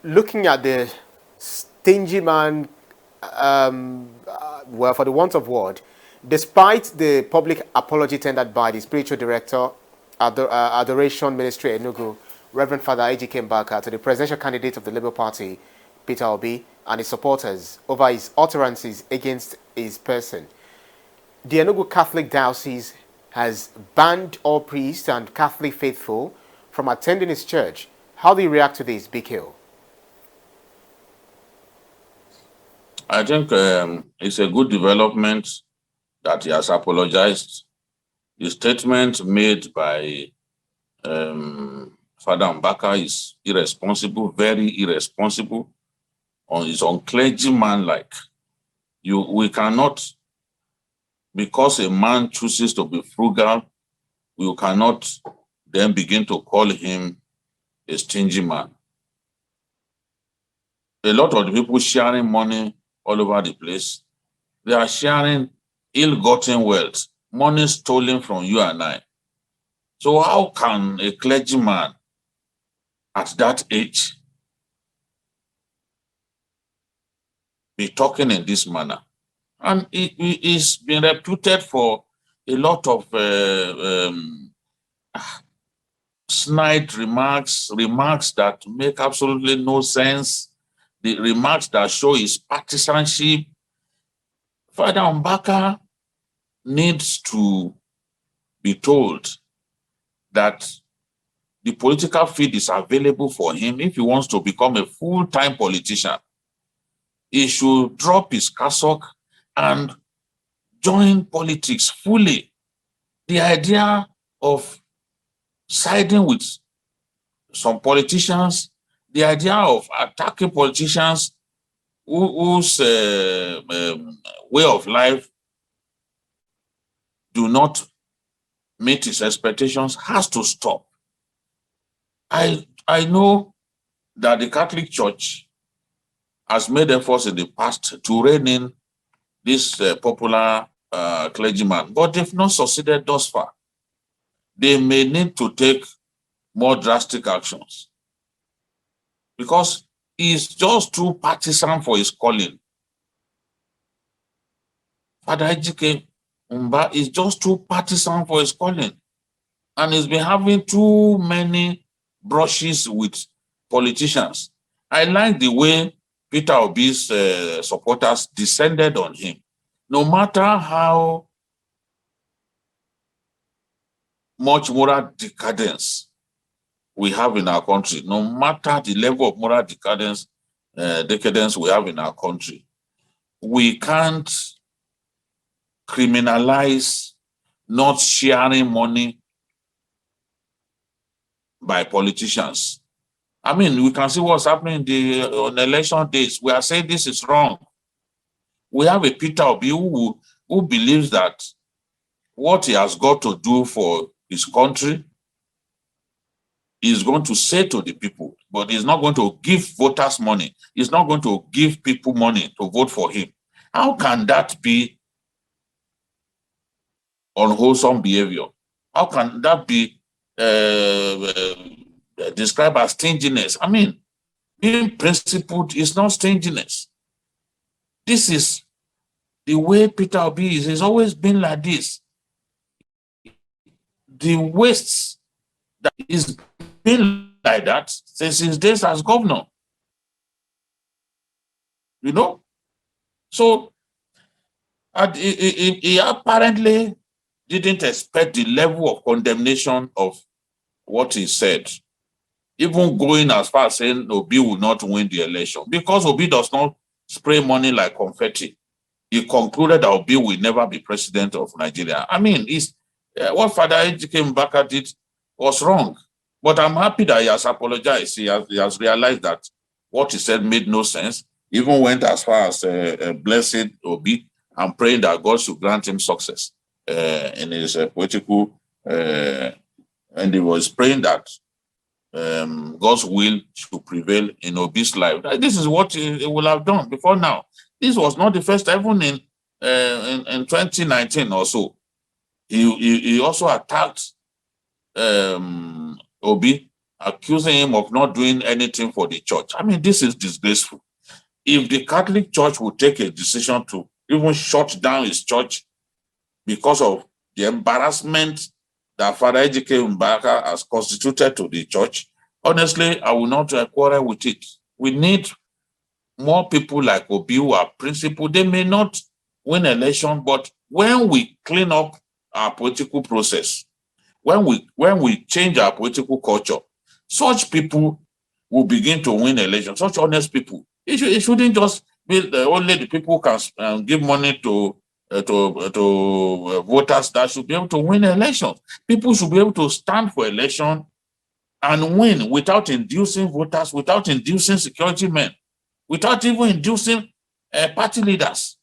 Looking at the stingy man, well, for the want of word, despite the public apology tendered by the spiritual director at the Adoration Ministry Enugu, Reverend Father Mbaka, to the presidential candidate of the Labour Party, Peter Obi, and his supporters over his utterances against his person, the Enugu Catholic Diocese has banned all priests and Catholic faithful from attending his church. How do you react to this, BKO? I think it's a good development that he has apologized. The statement made by Father Mbaka is irresponsible, very irresponsible. It's unclergyman-like. We cannot, because a man chooses to be frugal, we cannot then begin to call him a stingy man. A lot of the people sharing money all over the place, they are sharing ill-gotten wealth, money stolen from you and I. So how can a clergyman at that age be talking in this manner? And he's been reputed for a lot of snide remarks that make absolutely no sense, the remarks that show his partisanship. Father Mbaka needs to be told that the political field is available for him if he wants to become a full-time politician. He should drop his cassock and join politics fully. The idea of siding with some politicians, the idea of attacking politicians whose way of life do not meet his expectations has to stop. I know that the Catholic Church has made efforts in the past to rein in this popular clergyman, but they've not succeeded thus far. They may need to take more drastic actions because he's just too partisan for his calling. Father Ejike Mba is just too partisan for his calling, and he's been having too many brushes with politicians. I like the way Peter Obi's supporters descended on him. No matter how much moral decadence we have in our country, no matter the level of moral decadence we have in our country, we can't criminalize not sharing money by politicians. I mean, we can see what's happening on election days. We are saying this is wrong. We have a Peter Obi who believes that what he has got to do for his country is going to say to the people, but he's not going to give voters money. He's not going to give people money to vote for him. How can that be unwholesome behavior? How can that be described as stinginess? I mean, being principled is not stinginess. This is the way Peter Obi is. He's always been like this. The wastes that is been like that since his days as governor. You know? So he apparently didn't expect the level of condemnation of what he said, even going as far as saying Obi will not win the election, because Obi does not spray money like confetti. He concluded that Obi will never be president of Nigeria. I mean, what Father Mbaka did was wrong, but I'm happy that he has apologized. He has realized that what he said made no sense. Even went as far as blessing Obi and praying that God should grant him success in his political, and he was praying that God's will should prevail in Obi's life. This is what he will have done before now. This was not the first, even in 2019 or so. He also attacked Obi accusing him of not doing anything for the church. I mean, this is disgraceful. If the Catholic Church would take a decision to even shut down his church because of the embarrassment that Father Mbaka has constituted to the church, honestly, I will not quarrel with it. We need more people like Obi who are principled. They may not win election, but when we clean up our political process, when we change our political culture, such people will begin to win elections. Such honest people. It shouldn't just be only the people who can give money to voters that should be able to win elections. People should be able to stand for election and win without inducing voters, without inducing security men, without even inducing party leaders.